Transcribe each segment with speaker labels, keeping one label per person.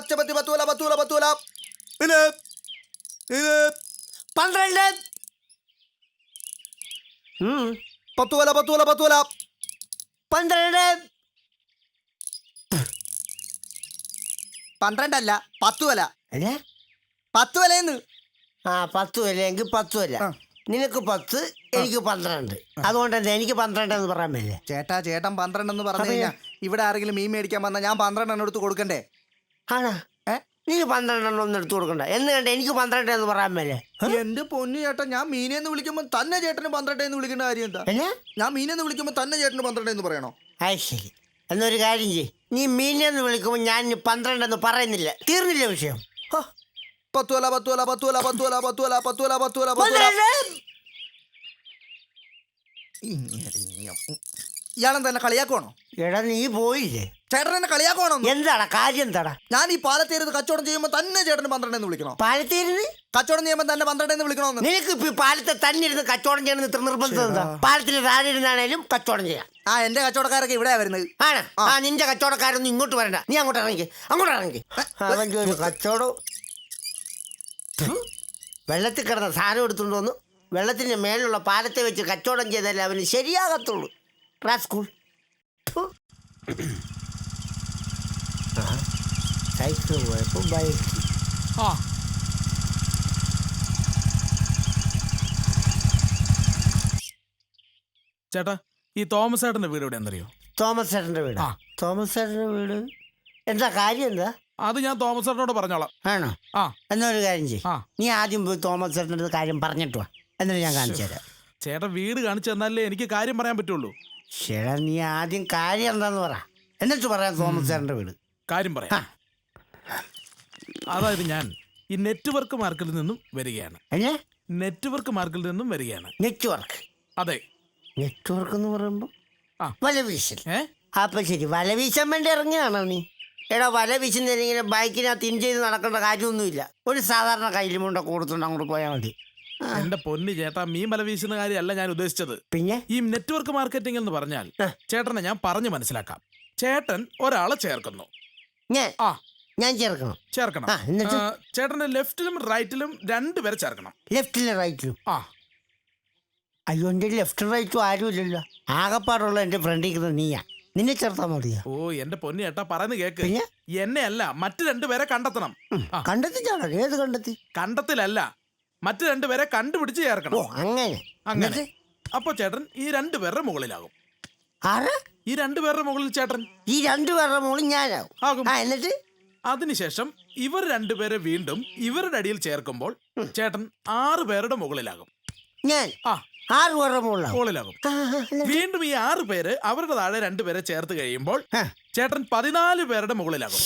Speaker 1: പച്ചപ്പത്തി 10 കൊല 10 കൊല 10 കൊല. ഇത്
Speaker 2: 12.
Speaker 1: 10 കൊല 10 കൊല 10 കൊല.
Speaker 2: 12.
Speaker 1: 12 അല്ല 10 കൊല.
Speaker 2: അല്ലേ
Speaker 1: 10 കൊലയെന്ന്.
Speaker 2: 10 വിലയെങ്കിൽ 10 വില. നിനക്ക് 10, എനിക്ക് 12. അതുകൊണ്ട് തന്നെ എനിക്ക് 12 എന്ന് പറയാൻ പറ്റില്ല.
Speaker 1: ചേട്ടൻ 12 എന്ന് പറഞ്ഞു കഴിഞ്ഞാൽ ഇവിടെ ആരെങ്കിലും മീൻ മേടിക്കാൻ വന്നാൽ ഞാൻ 12 എണ്ണം എടുത്ത് കൊടുക്കണ്ടേ?
Speaker 2: ആണോ? നീ 12 എണ്ണം ഒന്നും എടുത്തു കൊടുക്കണ്ട. എന്ന് കണ്ട എനിക്ക് 12 എന്ന് പറയാൻ പറ്റില്ല.
Speaker 1: എന്റെ പൊന്നു ചേട്ടൻ, ഞാൻ മീനെന്ന് വിളിക്കുമ്പോൾ തന്നെ ചേട്ടന് 12 എന്ന് വിളിക്കേണ്ട കാര്യം എന്താ? ഞാൻ മീനെന്ന് വിളിക്കുമ്പോൾ തന്നെ ചേട്ടന് 12 എന്ന് പറയണോ?
Speaker 2: ശരി, എന്നൊരു കാര്യം ചെയ്യ്. നീ മീനെന്ന് വിളിക്കുമ്പോൾ ഞാൻ 12 എന്ന് പറയുന്നില്ല. തീർന്നില്ല വിഷയം.
Speaker 1: 10 കൊല 10 കൊല 10 കൊല 10 കൊല 10 കൊല 10 കൊല 10 കൊല 10 കൊല. ഇയാളെന്താ എന്നെ കളിയാക്കുവാണോ?
Speaker 2: എടാ നീ പോയില്ലേ?
Speaker 1: ചേട്ടൻ എന്നെ കളിയാക്കുവാണോ?
Speaker 2: എന്താടാ കാര്യം? എന്താടാ?
Speaker 1: ഞാൻ ഈ പാലത്തേരുത് കച്ചവടം ചെയ്യുമ്പോൾ തന്നെ ചേട്ടന് 12 എന്ന് വിളിക്കണോ?
Speaker 2: പാലത്തേരുന്ന്
Speaker 1: കച്ചവടം ചെയ്യുമ്പോൾ തന്നെ 12 എന്ന് വിളിക്കണോന്ന്?
Speaker 2: നിനക്ക് ഇപ്പൊ പാലത്തെ തന്നെ ഇരുന്ന് കച്ചവടം ചെയ്യണം ഇത്ര നിർബന്ധം എന്താ? പാലത്തിന് താഴെ ഇരുന്നാണേലും കച്ചവടം ചെയ്യാം.
Speaker 1: എന്റെ കച്ചവടക്കാരൊക്കെ ഇവിടെ വരുന്നത്.
Speaker 2: ആണ്. നിന്റെ കച്ചവടക്കാരൊന്നും ഇങ്ങോട്ട് വരണ്ട. നീ അങ്ങോട്ട് ഇറങ്ങി. അവൻ്റെ ഒരു കച്ചവടം. വെള്ളത്തിൽ കിടന്ന സാധനം എടുത്തുകൊണ്ട് വന്നു വെള്ളത്തിന്റെ മേലുള്ള പാലത്തെ വെച്ച് കച്ചവടം ചെയ്താലേ അവന് ശരിയാകത്തുള്ളൂ. സ്കൂൾ സൈക്കിൾ പോയപ്പോ ബൈക്ക്.
Speaker 3: ചേട്ടാ, ഈ തോമസ് ചേട്ടന്റെ വീട് എവിടെ എന്നറിയോ?
Speaker 2: തോമസ് ചേട്ടന്റെ വീട്? തോമസ് ചേട്ടന്റെ വീട് എന്താ കാര്യം? എന്താ
Speaker 3: അത് ഞാൻ തോമസ് ചേട്ടനോട് പറഞ്ഞോളാം.
Speaker 2: ആണോ? എന്നൊരു കാര്യം ചെയ്യ്. നീ ആദ്യം പോയി തോമസ് ചേട്ടൻ്റെ കാര്യം പറഞ്ഞിട്ട് വാ, എന്നിട്ട് ഞാൻ കാണിച്ചു തരാം.
Speaker 3: ചേട്ടൻ വീട് കാണിച്ചു തന്നാലേ എനിക്ക് കാര്യം പറയാൻ പറ്റുള്ളൂ.
Speaker 2: ചേട്ടാ നീ ആദ്യം കാര്യം എന്താന്ന് പറ, എന്നിട്ട് പറയാം തോമസ് ചേട്ടൻ്റെ വീട്.
Speaker 3: കാര്യം പറയാം. അതായത് ഞാൻ ഈ നെറ്റ്വർക്ക് മാർക്കറ്റിൽ നിന്നും വരികയാണ്. നെറ്റ്വർക്ക് മാർക്കറ്റിൽ നിന്നും വരികയാണ്.
Speaker 2: നെറ്റ്വർക്ക്?
Speaker 3: അതെ.
Speaker 2: നെറ്റ്വർക്ക് എന്ന് പറയുമ്പോ വലവീശൽ. അപ്പൊ ശരി, വലവീശാൻ വേണ്ടി ഇറങ്ങിയാണോ നീ? എടാ, വല വീശുന്നതിങ്ങനെ ബൈക്കിനകത്ത് ഇൻ ചെയ്ത് നടക്കേണ്ട കാര്യമൊന്നുമില്ല. ഒരു സാധാരണ കയ്യിലും കൊണ്ട് കൊടുത്തുകൊണ്ട് അങ്ങോട്ട് പോയാൽ മതി.
Speaker 3: എന്റെ പൊന്നി ചേട്ടാ, മീൻ വല വീശുന്ന കാര്യമല്ല ഞാൻ ഉദ്ദേശിച്ചത്.
Speaker 2: പിന്നെ
Speaker 3: ഈ നെറ്റ്വർക്ക് മാർക്കറ്റിംഗ് എന്ന് പറഞ്ഞാൽ ചേട്ടനെ ഞാൻ പറഞ്ഞു മനസ്സിലാക്കാം. ചേട്ടൻ ഒരാളെ ചേർക്കുന്നു.
Speaker 2: ഞാൻ ചേർക്കണം?
Speaker 3: ചേട്ടന്റെ ലെഫ്റ്റിലും റൈറ്റിലും 2 പേരെ ചേർക്കണം.
Speaker 2: ലെഫ്റ്റിലും റൈറ്റിലും? അയ്യോ, എന്റെ ലെഫ്റ്റും റൈറ്റും ആരുമില്ലല്ലോ. ആകപ്പാടുള്ള എന്റെ ഫ്രണ്ടിൽ നീയാ. നിന്നെ ചേർത്താ മതിയാ?
Speaker 3: ഓ എന്റെ പൊന്നി ചേട്ടാ, പറയുന്ന കേക്ക്. എന്നെ അല്ല, മറ്റു 2 പേരെ കണ്ടെത്തണം.
Speaker 2: കണ്ടെത്തിച്ചാണോ? ഏത് കണ്ടെത്തി?
Speaker 3: കണ്ടെത്തിലല്ല, മറ്റു 2 പേരെ കണ്ടുപിടിച്ച് ചേർക്കണം. അങ്ങനെ. അപ്പൊ ചേട്ടൻ ഈ 2 പേരുടെ മുകളിലാകും. ഈ 2 പേരുടെ മുകളിൽ ചേട്ടൻ?
Speaker 2: ഈ 2 പേരുടെ മുകളിൽ ഞാനാകും. എന്നിട്ട്
Speaker 3: അതിനുശേഷം ഇവർ 2 പേരെ വീണ്ടും ഇവരുടെ അടിയിൽ ചേർക്കുമ്പോൾ ചേട്ടൻ 6 പേരുടെ മുകളിലാകും.
Speaker 2: ഞാൻ 6 പേരുടെ
Speaker 3: മുകളിലാകും. വീണ്ടും ഈ 6 പേര് അവരുടെ താഴെ 2 പേരെ ചേർത്ത് കഴിയുമ്പോൾ ചേട്ടൻ 14 പേരുടെ മുകളിലാകും.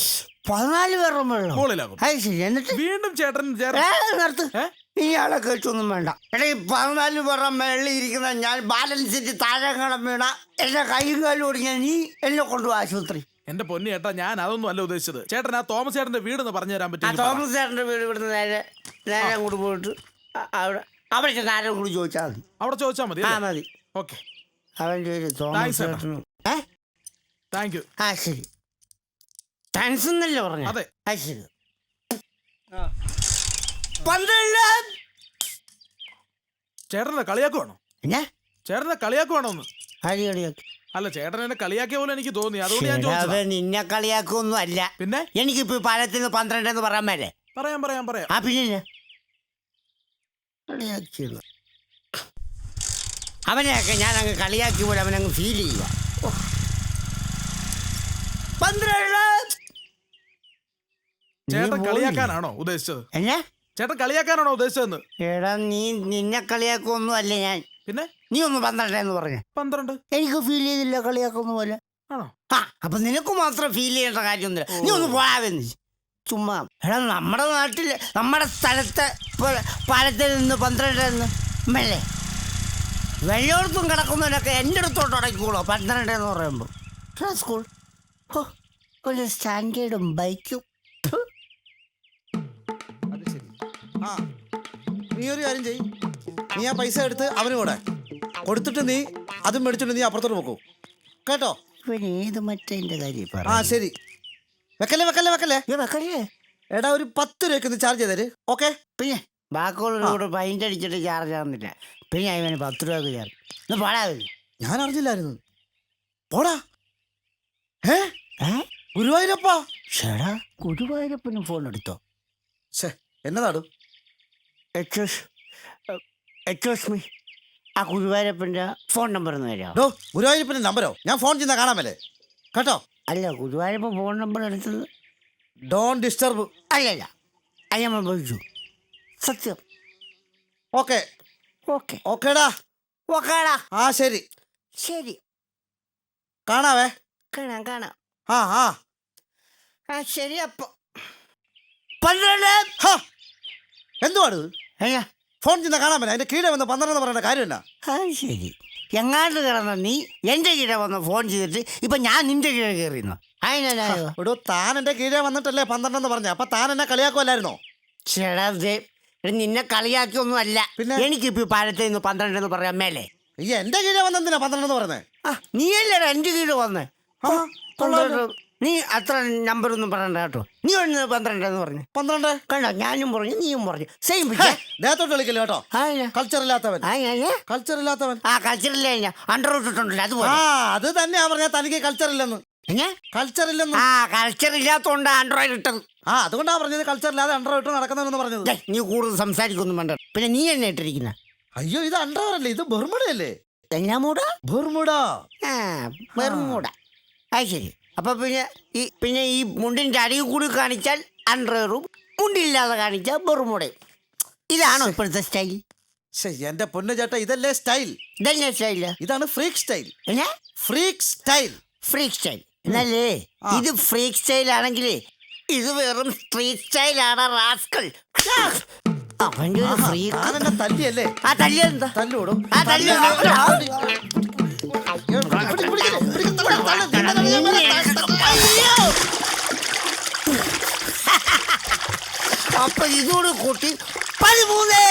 Speaker 2: 14 പേരുടെ
Speaker 3: മുകളിലാകും. വീണ്ടും ചേട്ടൻ
Speaker 2: ഇയാളെ കേട്ടൊന്നും വേണ്ട. എടാ, ഈ 14 പേരുടെ മേളിൽ ഇരിക്കുന്ന ഞാൻ ബാലൻസിന്റെ താഴെങ്ങാളം വീണ എന്റെ കൈയും കാലും ഓടിക്കാൻ നീ എന്നെ കൊണ്ടുപോകും ആശുപത്രി.
Speaker 3: എന്റെ പൊന്നി ചേട്ടാ, ഞാൻ അതൊന്നും അല്ല ഉദ്ദേശിച്ചത്. ചേട്ടൻ ആ തോമസ് ചേട്ടന്റെ വീടെന്ന് പറഞ്ഞു തരാൻ പറ്റും?
Speaker 2: തോമസ് ചേട്ടന്റെ വീട് ഇവിടുന്ന് നേരെ അങ്ങോട്ട് പോയിട്ട് അവിടെ ആരും കൂടി ചോദിച്ചാൽ മതി.
Speaker 3: അവിടെ ചോദിച്ചാൽ മതി?
Speaker 2: മതി.
Speaker 3: ഓക്കെ.
Speaker 2: അവൻ തോമസ് ചേട്ടനും.
Speaker 3: Thank you.
Speaker 2: ശരി. താങ്ക്സ് എന്നല്ലേ പറഞ്ഞു?
Speaker 3: അതെ.
Speaker 2: ശരി.
Speaker 3: ചേട്ടനെ കളിയാക്കുവാണോ? ചേട്ടനെ കളിയാക്കുവാണോ? അല്ല, ചേട്ടൻ എന്നെ കളിയാക്കിയ പോലെ എനിക്ക് തോന്നി, അതുകൊണ്ട് ഞാൻ ചോദിച്ചത്.
Speaker 2: നിന്നെ കളിയാക്കൊന്നും അല്ല.
Speaker 3: പിന്നെ
Speaker 2: എനിക്കിപ്പോ പാലത്തിൽ നിന്ന് 12 എന്ന് പറയാൻ മേലെ?
Speaker 3: പറയാം.
Speaker 2: പിന്നെ അവനെയൊക്കെ ഞാൻ അങ്ങ് കളിയാക്കി പോലെ അവനങ്ങ് ഫീൽ ചെയ്യുക. 12.
Speaker 3: ചേട്ടൻ കളിയാക്കാനാണോ ഉദ്ദേശിച്ചത്? ചേട്ടൻ കളിയാക്കാനാണോ ഉദ്ദേശിച്ചതെന്ന്?
Speaker 2: എടാ, നിന്നെ കളിയാക്കൊന്നും അല്ല ഞാൻ.
Speaker 3: പിന്നെ
Speaker 2: നീ ഒന്ന് 12 എന്ന് പറഞ്ഞ?
Speaker 3: 12
Speaker 2: എനിക്ക് ഫീൽ ചെയ്തില്ല കളിയാക്കൊന്നും പോലെ.
Speaker 3: ആണോ?
Speaker 2: അപ്പൊ നിനക്ക് മാത്രം ഫീൽ ചെയ്യേണ്ട കാര്യമൊന്നുമില്ല. നീ ഒന്ന് പോയാവെന്ന് ചുമ്മാ. എടാ, നമ്മുടെ നാട്ടില് നമ്മുടെ സ്ഥലത്ത് പാലത്തിൽ നിന്ന് 12 എന്ന് മേലെ വെള്ളോടത്തും കിടക്കുന്നവനൊക്കെ എൻ്റെ അടുത്തോട്ട് അടയ്ക്കുള്ളൂ 12 എന്ന് പറയുമ്പോൾ. സ്കൂൾ ഒരു സ്റ്റാൻഡേർഡും ബൈക്കും.
Speaker 1: നീ ഒരു കാര്യം ചെയ്യ്, നീ ആ പൈസ എടുത്ത് അവന് കൊടുത്തിട്ട് നീ അതും മേടിച്ചിട്ട് നീ അപ്പുറത്തോട്ട് പോക്കൂ കേട്ടോ?
Speaker 2: ഇവൻ ഏത് മറ്റേ കാര്യം?
Speaker 1: ശരി, വെക്കല്ലേ വെക്കല്ലേ വെക്കല്ലേ.
Speaker 2: വെക്കല്ലേ.
Speaker 1: എടാ ഒരു 10 രൂപയ്ക്ക് ഒന്ന് ചാർജ് ചെയ്തേര്. ഓക്കെ.
Speaker 2: പിന്നെ ബാക്കിയുള്ളവരോട് പൈൻ്റ് അടിച്ചിട്ട് ചാർജ് ആവുന്നില്ല. പിന്നെ അവന് 10 രൂപ ചാർജ്. ഒന്ന് പാടാ.
Speaker 1: ഞാൻ അറിഞ്ഞില്ലായിരുന്നു. പോടാ. ഗുരുവായൂരപ്പാ.
Speaker 2: ചേടാ ഗുരുവായൂരപ്പന് ഫോൺ എടുത്തോ?
Speaker 1: എന്നതാടു?
Speaker 2: എക്സ്ക്യൂസ് മീ, ആ ഗുരുവായൂരപ്പൻ്റെ ഫോൺ നമ്പർ ഒന്ന് തരാമോ?
Speaker 1: ഡോ ഗുരുവായൂരപ്പൻ്റെ നമ്പരോ? ഞാൻ ഫോൺ ചെയ്യുന്ന കാണാമല്ലേ കേട്ടോ.
Speaker 2: അല്ല, ഗുരുവായൂരപ്പൻ ഫോൺ നമ്പർ എടുത്തത്.
Speaker 1: Don't disturb.
Speaker 2: അല്ലല്ല, അത് നമ്മൾ വിളിച്ചു. സത്യം.
Speaker 1: ഓക്കെ
Speaker 2: ഓക്കെ
Speaker 1: ഓക്കേടാ.
Speaker 2: ഓക്കേടാ.
Speaker 1: ആ ശരി
Speaker 2: ശരി,
Speaker 1: കാണാവേ.
Speaker 2: കാണാം കാണാം.
Speaker 1: ആ ആ
Speaker 2: ആ ശരി. അപ്പൊ 12.
Speaker 1: എന്തുവാണ്
Speaker 2: അയ്യാ,
Speaker 1: ഫോൺ ചെയ്യുന്ന കാണാമല്ലേ? അതിന്റെ കീഴെ വന്ന് 12 പറയേണ്ട കാര്യം എന്നാ?
Speaker 2: അത് ശരി. എങ്ങാണ്ട് കിടന്ന നീ എൻ്റെ കീഴെ വന്ന് ഫോൺ ചെയ്തിട്ട് ഇപ്പൊ ഞാൻ നിന്റെ കീഴെ കയറിയുന്നു. അതിനായോ?
Speaker 1: എടോ താൻ എന്റെ കീഴെ വന്നിട്ടല്ലേ 12 പറഞ്ഞ. അപ്പൊ താൻ എന്നെ കളിയാക്കുമല്ലായിരുന്നോ?
Speaker 2: ചേടാ നിന്നെ കളിയാക്കിയൊന്നും അല്ല.
Speaker 1: പിന്നെ?
Speaker 2: എനിക്കിപ്പോ 12 നിന്ന് 12 എന്ന് പറയാൻ മേലെ.
Speaker 1: ഈ എന്റെ കീഴെ വന്നെന്തിനാ 12 പറഞ്ഞേ?
Speaker 2: നീയല്ലേടാ എൻ്റെ കീഴ് വന്നേ. നീ അത്ര നമ്പർ ഒന്നും പറയണ്ട കേട്ടോ. നീ ഒന്ന് 12 എന്ന് പറഞ്ഞു.
Speaker 1: 12
Speaker 2: കണ്ടോ, ഞാനും പറഞ്ഞു നീയും പറഞ്ഞു. സെയിം.
Speaker 1: ദേഹത്തോട്ട് കളിക്കല്ലേ കേട്ടോ. കൾച്ചർ ഇല്ലാത്തവൻ. കൾച്ചർ ഇല്ലാത്തവൻ.
Speaker 2: ആ കൾച്ചറില്ല, അണ്ടർ ഇട്ടിട്ടുണ്ടല്ലോ അതുപോലെ.
Speaker 1: ആ അത് തന്നെയാ പറഞ്ഞ തനിക്ക് കൾച്ചർ ഇല്ലെന്ന്. കൾച്ചർ ഇല്ലെന്ന്.
Speaker 2: ആ കൾച്ചർ ഇല്ലാത്തോണ്ട് ആൻഡ്രോയിഡ് ഇട്ടത്.
Speaker 1: ആ അതുകൊണ്ടാ പറഞ്ഞത് കൾച്ചർ ഇല്ലാതെ അണ്ടർ ഇട്ട് നടക്കുന്നവരെന്ന് പറഞ്ഞത്.
Speaker 2: നീ കൂടുതൽ സംസാരിക്കൊന്നും വേണ്ട. പിന്നെ നീ എന്നെ ഇട്ടിരിക്കുന്ന.
Speaker 1: അയ്യോ ഇത് അണ്ടർ അല്ലേ, ഇത് ബെർമുഡയല്ലേ?
Speaker 2: ബെർമുഡ. ആ ബെർമുഡ. അത് ശരി. അപ്പൊ പിന്നെ ഈ മുണ്ടിന്റെ അടിയിൽ കൂടി കാണിച്ചാൽ അണ്ടറും, മുണ്ടില്ലാതെ കാണിച്ചാൽ ബെർമുഡയും. ഇതാണോ ഇപ്പോഴത്തെ സ്റ്റൈൽ?
Speaker 1: എന്റെ പൊന്നു ചേട്ടാ, ഇതല്ലേ സ്റ്റൈൽ?
Speaker 2: ഇതല്ലേ സ്റ്റൈല്?
Speaker 1: ഇതാണ് freak style.
Speaker 2: Freak style. Freak style എന്നല്ലേ ഇത്? ഫ്രീക്ക് സ്റ്റൈൽ ആണെങ്കിൽ ഇത് വെറും സ്ട്രീറ്റ് സ്റ്റൈലാണ് റാസ്കൽ. അവന്റെ ഒരു ഫ്രീക്ക്
Speaker 1: തല്ലിയല്ലേ?
Speaker 2: ആ തല്ലിയെന്താ?
Speaker 1: തല്ലോടും.
Speaker 2: ആ തല്ലി. അപ്പൊ ഇതോട് കൂട്ടി 13.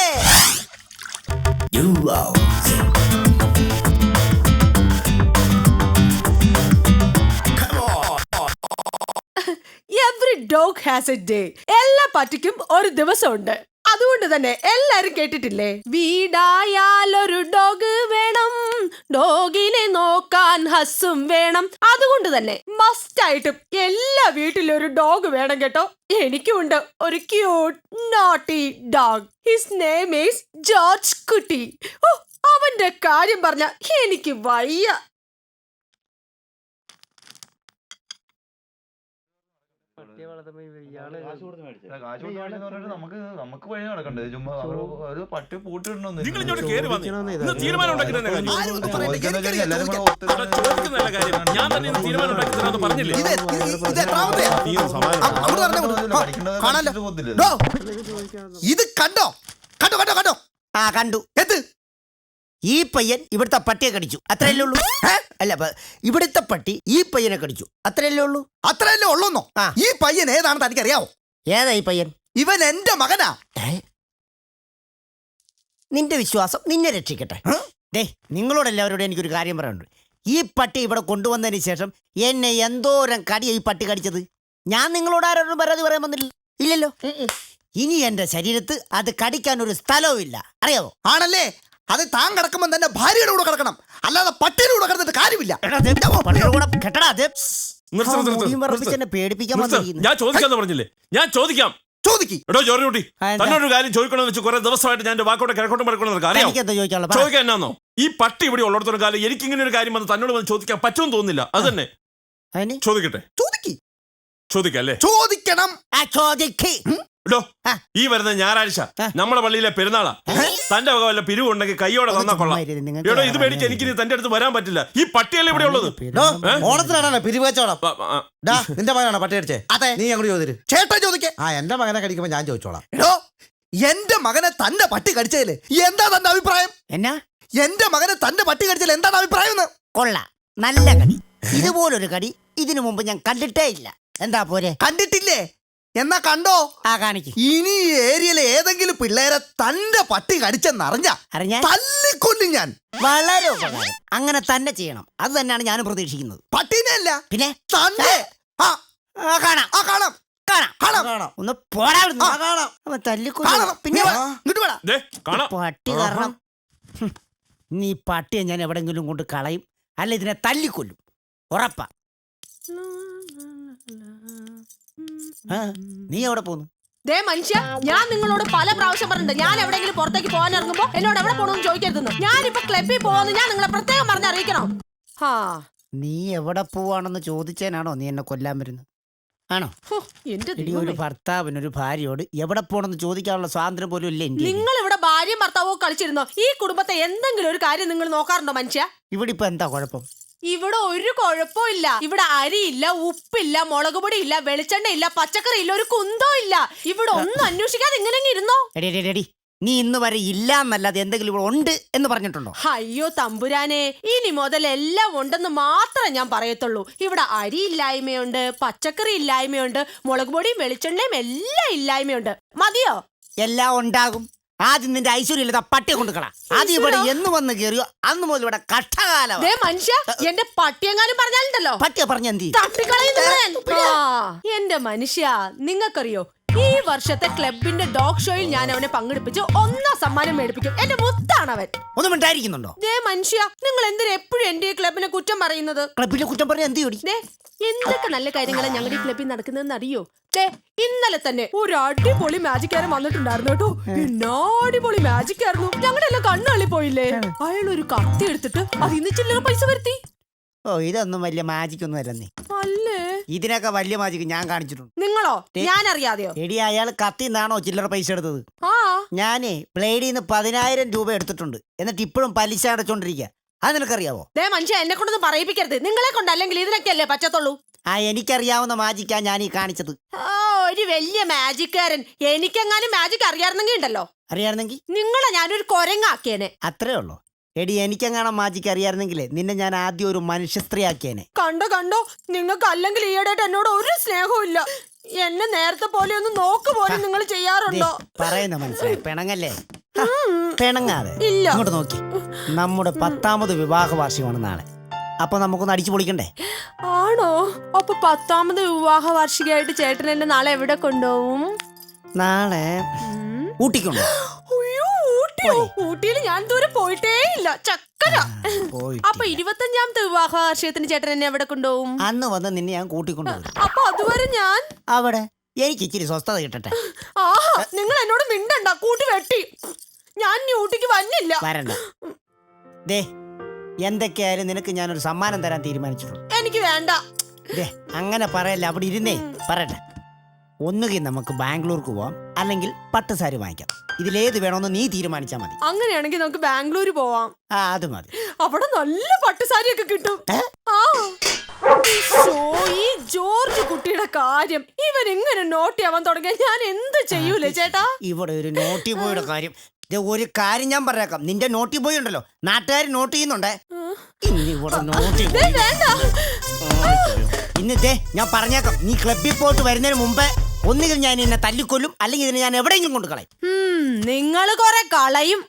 Speaker 4: Every dog has A day. എല്ലാ പട്ടിക്കും ഒരു ദിവസമുണ്ട്. അതുകൊണ്ട് തന്നെ എല്ലാരും കേട്ടിട്ടില്ലേ, വീടായാലൊരു ഡോഗ് വേണം, ഡോഗിനെ നോക്കാൻ ഹസ്സും വേണം. അതുകൊണ്ട് തന്നെ മസ്റ്റ് ആയിട്ടും എല്ലാ വീട്ടിലും ഒരു ഡോഗ് വേണം കേട്ടോ. എനിക്കുണ്ട് ഒരു cute naughty dog. His name is George കുട്ടി. ഓ, അവന്റെ കാര്യം പറഞ്ഞ എനിക്ക് വയ്യ.
Speaker 5: നമുക്ക് വഴി നടക്കണ്ടേ? ചുമ്മാ ഒരു പട്ടി പൂട്ടിടണമെന്ന്
Speaker 3: നിങ്ങൾ ഇങ്ങോട്ട് കേറി വന്നേ. ഇന്ന് തീരുമാനം ഉണ്ടാക്കി തന്നെ കാര്യം.
Speaker 5: എല്ലാരും കൂടെ
Speaker 3: അവിടെ ചോദിക്കുന്നതല്ല കാര്യം. ഞാൻ തന്നെ ഇന്ന് തീരുമാനം ഉണ്ടാക്കി തരാമെന്ന് പറഞ്ഞില്ലേ?
Speaker 1: ഇത് കണ്ടോ കണ്ടോ കണ്ടോ കണ്ടോ?
Speaker 2: ആ കണ്ടു.
Speaker 1: എന്ത്?
Speaker 2: ഈ പയ്യൻ ഇവിടുത്തെ പട്ടിയെ കടിച്ചു, അത്രയല്ലേ ഉള്ളൂ. അല്ല, ഇവിടുത്തെ പട്ടി ഈ പയ്യനെ കടിച്ചു, അത്രയല്ലേ ഉള്ളൂ.
Speaker 1: അത്രയല്ലേ ഉള്ളൂന്നോ? ഈ പയ്യൻ ഏതാണെന്ന് തനിക്കറിയാവോ?
Speaker 2: ഏതാ ഈ പയ്യൻ?
Speaker 1: ഇവൻ എന്റെ മകനാ.
Speaker 2: നിന്റെ വിശ്വാസം നിന്നെ രക്ഷിക്കട്ടെ. നിങ്ങളോടെല്ലാവരോടും എനിക്കൊരു കാര്യം പറയാനുണ്ട്. ഈ പട്ടി ഇവിടെ കൊണ്ടുവന്നതിന് ശേഷം എന്നെ എന്തോരം കടിയാ ഈ പട്ടി കടിച്ചത്. ഞാൻ നിങ്ങളോട് ആരോടും പരാതി പറയാൻ വന്നില്ല, ഇല്ലല്ലോ. ഇനി എന്റെ ശരീരത്ത് അത് കടിക്കാൻ ഒരു സ്ഥലവും ഇല്ല, അറിയാവോ?
Speaker 1: ആണല്ലേ? അത് താൻ കിടക്കുമ്പോൾ തന്നെ ഭാര്യയുടെ കൂടെ കിടക്കണം, അല്ലാതെ പട്ടിയുടെ കൂടെ കിടന്നിട്ട് കാര്യമില്ല.
Speaker 2: പേടിപ്പിക്കാൻ
Speaker 3: ഞാൻ ചോദിക്കാന്ന് പറഞ്ഞില്ലേ? ഞാൻ ചോദിക്കാം. എടോ ജോർജുട്ടി, തന്നോടൊരു കാര്യം ചോദിക്കണമെന്ന് വെച്ച് കുറെ ദിവസമായിട്ട് ഞാൻ വാക്കോട്ടെ കിഴക്കോട്ടും പടക്കണമെന്ന് ചോദിക്കാൻ എന്നാന്നോ? ഈ പട്ടി ഇവിടെ ഉള്ളിടത്തോളം കാലം എനിക്ക് ഇങ്ങനെ ഒരു കാര്യം വന്ന് തന്നോട് വന്ന് ചോദിക്കാൻ പറ്റുമെന്ന് തോന്നുന്നില്ല. അത് തന്നെ ചോദിക്കട്ടെ. ചോദിക്കല്ലേ?
Speaker 1: ചോദിക്കണം.
Speaker 3: എടോ, ഈ വരുന്ന ഞായറാഴ്ച നമ്മുടെ പള്ളിയിലെ പെരുന്നാളാ. തന്റെ വക വല്ല പിരിവുണ്ടെങ്കിൽ കൈയോടെ തന്നാ കൊള്ളാം. എടോ, ഇത് മേടിച്ച് എനിക്ക് തന്റെ അടുത്ത് വരാൻ പറ്റില്ല. ഈ പട്ടിയല്ലേ ഇവിടെ ഉള്ളത്?
Speaker 1: ഓണത്തിനാണോ പിരിവ് വെച്ചോളാം? നിന്റെ മകനാണോ പട്ടി അടിച്ചേ? അതെ. നീ അങ്ങോട്ട് ചോദിച്ചു. ചേട്ടാ ചോദിക്കേ. എന്റെ മകനെ കടിക്കുമ്പോ ഞാൻ ചോദിച്ചോളാം. എടോ, എന്റെ മകനെ തന്റെ പട്ടി കടിച്ചതില് എന്താ തന്റെ അഭിപ്രായം?
Speaker 2: എന്നാ?
Speaker 1: എന്റെ മകനെ തന്റെ പട്ടി കടിച്ചതിൽ എന്താണ് അഭിപ്രായം?
Speaker 2: കൊള്ളാം, നല്ല കടി. ഇതുപോലൊരു കടി ഇതിനു മുമ്പ് ഞാൻ കണ്ടിട്ടേ ഇല്ല. എന്താ പോരെ?
Speaker 1: കണ്ടിട്ടില്ലേ? എന്നാ കണ്ടോ?
Speaker 2: കാണിക്ക്.
Speaker 1: ഇനി ഈ ഏരിയയിലെ ഏതെങ്കിലും പിള്ളേരെ തന്റെ പട്ടി കടിച്ചെന്നറിഞ്ഞ തല്ലിക്കൊല്ലും ഞാൻ.
Speaker 2: വളരെ ഉപകാരം. അങ്ങനെ തന്നെ ചെയ്യണം. അത് തന്നെയാണ് ഞാനും പ്രതീക്ഷിക്കുന്നത്.
Speaker 1: പട്ടീനെ അല്ല,
Speaker 2: പിന്നെ
Speaker 1: തന്നെ.
Speaker 2: കാണാം
Speaker 1: ആ കാണാം
Speaker 2: കാണാം
Speaker 1: കാണാം കാണാം
Speaker 2: ഒന്ന് പോരാ
Speaker 1: ആ കാണാം
Speaker 2: അവൻ തല്ലിക്കൊല്ലും
Speaker 1: കാണാം പിന്നെ വാ, ഇങ്ങോട്ട് വേടാ
Speaker 3: ദേ, കാണാം.
Speaker 2: പട്ടി കാരണം നീ പട്ടിയെ ഞാൻ എവിടെങ്കിലും കൊണ്ട് കളയും അല്ല ഇതിനെ തല്ലിക്കൊല്ലും ഉറപ്പാ ആ, നീ എവിടെ പോന്നു
Speaker 4: ദേ മനുഷ്യ, ഞാൻ നിങ്ങളോട് പല പ്രാവശ്യം പറഞ്ഞിട്ടുണ്ട് ഞാൻ എവിടെയെങ്കിലും പുറത്തേക്ക് പോകാൻ ഇറങ്ങുമ്പോ എന്നോട് എവിടെ പോകണമെന്ന് ചോദിക്കരുതെന്ന്. ഞാനിപ്പോ ക്ലബിൽ പോകുന്നു, ഞാൻ നിങ്ങളെ പ്രത്യേകം പറഞ്ഞ് അറിയിക്കണം.
Speaker 2: നീ എവിടെ പോവാണെന്ന് ചോദിച്ചേനാണോ നീ എന്നെ കൊല്ലാൻ വരുന്നത്? ആണോ?
Speaker 4: എന്റെ
Speaker 2: എടി, ഒരു
Speaker 4: ദൈവമേ.
Speaker 2: ഭർത്താവിനൊരു ഭാര്യയോട് എവിടെ പോണെന്ന് ചോദിക്കാനുള്ള സ്വാതന്ത്ര്യം പോലും ഇല്ല ഇന്ത്യയിൽ.
Speaker 4: നിങ്ങൾ ഇവിടെ ഭാര്യയും ഭർത്താവോ കളിച്ചിരുന്നോ? ഈ കുടുംബത്തെ എന്തെങ്കിലും ഒരു കാര്യം നിങ്ങൾ നോക്കാറുണ്ടോ മനുഷ്യ?
Speaker 2: ഇവിടെ ഇപ്പൊ എന്താ കുഴപ്പം?
Speaker 4: ഇവിടെ ഒരു കുഴപ്പമില്ല. ഇവിടെ അരിയില്ല, ഉപ്പില്ല, മുളക് പൊടി ഇല്ല, വെളിച്ചെണ്ണ ഇല്ല, പച്ചക്കറി ഇല്ല, ഒരു കുന്തോ ഇല്ല. ഇവിടെ ഒന്നും അന്വേഷിക്കാതെ ഇങ്ങനെ ഇരുന്നോ?
Speaker 2: എടി എടി, എടി നീ ഇന്ന് വരെ ഇല്ല എന്നല്ലാതെ എന്തെങ്കിലും ഇവിടെ ഉണ്ട് എന്ന് പറഞ്ഞിട്ടുണ്ടോ?
Speaker 4: അയ്യോ തമ്പുരാനെ, ഇനി മുതൽ എല്ലാം ഉണ്ടെന്ന് മാത്രമേ ഞാൻ പറയത്തുള്ളൂ. ഇവിടെ അരി ഇല്ലായ്മയുണ്ട്, പച്ചക്കറി ഇല്ലായ്മയുണ്ട്, മുളക് പൊടിയും വെളിച്ചെണ്ണയും എല്ലാം ഇല്ലായ്മയുണ്ട്. മതിയോ?
Speaker 2: എല്ലാം ഉണ്ടാകും. ആദ്യം നിന്റെ ഐശ്വര്യമില്ലാത്ത പട്ടിയെ കൊണ്ടുക്കളാ. ആദ്യം ഇവിടെ എന്ന് വന്ന് കയറിയോ അന്ന് മുതൽ ഇവിടെ കഷ്ടകാലം.
Speaker 4: ദേ മനുഷ്യ, എന്റെ പട്ടിയെങ്ങാനും പറഞ്ഞാലുണ്ടല്ലോ
Speaker 2: പട്ടിയെ പറഞ്ഞ എന്തി
Speaker 4: തട്ടിക്കളയും നിങ്ങളെ. ആ, എന്റെ മനുഷ്യ, നിങ്ങൾക്കറിയോ ഈ വർഷത്തെ ക്ലബിന്റെ ഡോഗ് ഷോയിൽ ഞാൻ അവനെ പങ്കെടുപ്പിച്ച് 1 സമ്മാനം മേടിപ്പിക്കും. എന്റെ മുത്താണ് അവൻ.
Speaker 2: ഒന്നും മിണ്ടായിരിക്കുന്നുണ്ടോ?
Speaker 4: ദേ മനുഷ്യ, നിങ്ങൾ എന്തിനാ എപ്പോഴും എന്റെ ഈ ക്ലബിനെ കുറ്റം പറയുന്നത്?
Speaker 2: ക്ലബിലെ കുറ്റം പറഞ്ഞ എന്ത് ചോടി?
Speaker 4: ദേ, എന്തൊക്കെ നല്ല കാര്യങ്ങളാണ് ഞങ്ങളുടെ ഈ ക്ലബിൽ നടക്കുന്നതെന്ന് അറിയോ? ദേ, ഇന്നലെ തന്നെ ഒരു അടിപൊളി മാജിക്കാരൻ വന്നിട്ടുണ്ടായിരുന്നു കേട്ടോ. എന്നാ അടിപൊളി മാജിക്കായിരുന്നു. ഞങ്ങളുടെ എല്ലാം കണ്ണുള്ളി പോയില്ലേ? അയാൾ ഒരു കത്തി എടുത്തിട്ട് അത് ഇന്ന് ചില്ലറ പൈസ വരുത്തി.
Speaker 2: ഓ, ഇതൊന്നും വലിയ മാജിക് ഒന്നും അല്ലെന്നേ.
Speaker 4: അല്ലേ?
Speaker 2: ഇതിനൊക്കെ വലിയ മാജിക് ഞാൻ കാണിച്ചിട്ടുണ്ട്.
Speaker 4: നിങ്ങളോ? ഞാൻ അറിയാതെയോ?
Speaker 2: എടി, അയാൾ കത്തിന്നാണോ ചില്ലറ പൈസ എടുത്തത്?
Speaker 4: ആ,
Speaker 2: ഞാനേ ബ്ലേഡിൽ നിന്ന് 10,000 രൂപ എടുത്തിട്ടുണ്ട്. എന്നിട്ട് ഇപ്പോഴും പലിശ അടച്ചോണ്ടിരിക്കുക. അത് നിനക്കറിയാവോ?
Speaker 4: ദേ മനുഷ്യ, എന്നെ കൊണ്ടൊന്നും പറയിപ്പിക്കരുത്. നിങ്ങളെ കൊണ്ട് അല്ലെങ്കിൽ ഇതിനൊക്കെ അല്ലേ പറ്റത്തുള്ളൂ.
Speaker 2: ആ, എനിക്കറിയാവുന്ന മാജിക്കാ ഞാൻ ഈ കാണിച്ചത്.
Speaker 4: ആ, ഒരു വലിയ മാജിക്കാരൻ. എനിക്കെങ്ങാനും മാജിക് അറിയാറുന്നെങ്കിൽ ഉണ്ടല്ലോ,
Speaker 2: അറിയായിരുന്നെങ്കിൽ
Speaker 4: നിങ്ങളെ ഞാനൊരു കൊരങ്ങാക്കിയേനെ.
Speaker 2: അത്രേ ഉള്ളൂ. എടി, എനിക്കെങ്ങാണം മാജിക്ക് അറിയായിരുന്നെങ്കിലേ നിന്നെ ഞാൻ ആദ്യം ഒരു മനുഷ്യ സ്ത്രീ ആക്കിയേനെ.
Speaker 4: കണ്ടോ, നിങ്ങൾക്ക് അല്ലെങ്കിൽ ഈയിടെയായിട്ട് എന്നോട് ഒരു സ്നേഹവും ഇല്ല. എന്നെ നേരത്തെ പോലെ ഒന്ന് നോക്ക് പോലും നിങ്ങൾ ചെയ്യാറുണ്ടോ?
Speaker 2: പറയുന്ന മനസ്സിലായി. പിണങ്ങല്ലേ? പിണങ്ങാതെ
Speaker 4: ഇല്ല.
Speaker 2: ഇങ്ങോട്ട് നോക്കി. നമ്മുടെ 10ാമത് വിവാഹ വാർഷികമാണ് നാളെ. അപ്പൊ നമുക്കൊന്ന് അടിച്ചു പൊളിക്കണ്ടേ?
Speaker 4: ആണോ? അപ്പൊ 10ാമത് വിവാഹ വാർഷികമായിട്ട് ചേട്ടൻ എന്നെ നാളെ എവിടെ കൊണ്ടുപോകും?
Speaker 2: നാളെ ഊട്ടിക്കൊണ്ടോ?
Speaker 4: അയ്യോ, ഊട്ടിയോ? ഊട്ടിയിൽ ഞാൻ ദൂരെ പോയിട്ടേ ഇല്ല. ചക്കര. അപ്പൊ 25ാമത്തെ വിവാഹ വാർഷികത്തിന് ചേട്ടൻ എന്നെ എവിടെ കൊണ്ടുപോകും?
Speaker 2: അന്ന് വന്ന് നിന്നെ ഞാൻ കൂട്ടിക്കൊണ്ടുപോകും.
Speaker 4: അപ്പൊ അതുവരെ ഞാൻ
Speaker 2: അവിടെ എനിക്ക് ഇച്ചിരി സ്വസ്ഥത കിട്ടട്ടെ.
Speaker 4: ആഹാ, നിങ്ങൾ എന്നോട് മിണ്ടണ്ട. കൂട്ടി വെട്ടി. ഞാൻ ഇനി ഊട്ടിക്ക് വന്നില്ല.
Speaker 2: വരണ്ട. ദേ, എന്തൊക്കെയായാലും നിനക്ക് ഞാനൊരു സമ്മാനം തരാൻ തീരുമാനിച്ചിട്ടുണ്ട്.
Speaker 4: എനിക്ക് വേണ്ട.
Speaker 2: ദേ, അങ്ങനെ പറയല്ല. അവിടെ ഇരുന്നേ പറയട്ടെ. ഒന്നുകിൽ നമുക്ക് ബാംഗ്ലൂർക്ക് പോവാം, അല്ലെങ്കിൽ പട്ടുസാരി വാങ്ങിക്കാം. ഇതിലേത് വേണമെന്ന് നീ തീരുമാനിച്ചാൽ മതി.
Speaker 4: അങ്ങനെയാണെങ്കിൽ നമുക്ക് ബാംഗ്ലൂർ പോവാം.
Speaker 2: ആ, അത് മതി.
Speaker 4: അവിടെ നല്ല പട്ടുസാരിയൊക്കെ കിട്ടും. ആ, ഈ ജോർജ് കുട്ടിയുടെ കാര്യം ഇവൻ ഇങ്ങനെ നോട്ടിയാവാൻ തുടങ്ങിയ ഞാൻ എന്ത് ചെയ്യൂലേ ചേട്ടാ?
Speaker 2: ഇവിടെ ഒരു നോട്ടി ബോയുടെ കാര്യം. ദേ, ഒരു കാര്യം ഞാൻ പറഞ്ഞേക്കാം. നിന്റെ നോട്ടി ബോയ് ഉണ്ടല്ലോ, നാട്ടുകാർ നോട്ട് ചെയ്യുന്നുണ്ടേ. ഇന്ന് ഇവിടെ നോട്ടി
Speaker 4: ദേ, വേണ്ട.
Speaker 2: ഇന്ന് ദേ ഞാൻ പറഞ്ഞേക്കാം. നീ ക്ലബിൽ പോയിട്ട് വരുന്നതിന് മുമ്പേ ഒന്നുകിൽ ഞാൻ എന്നെ തല്ലിക്കൊല്ലും, അല്ലെങ്കിൽ ഇതിനെ ഞാൻ എവിടെയെങ്കിലും കൊണ്ട് കളയും.
Speaker 4: നിങ്ങള് കൊറേ കളയും.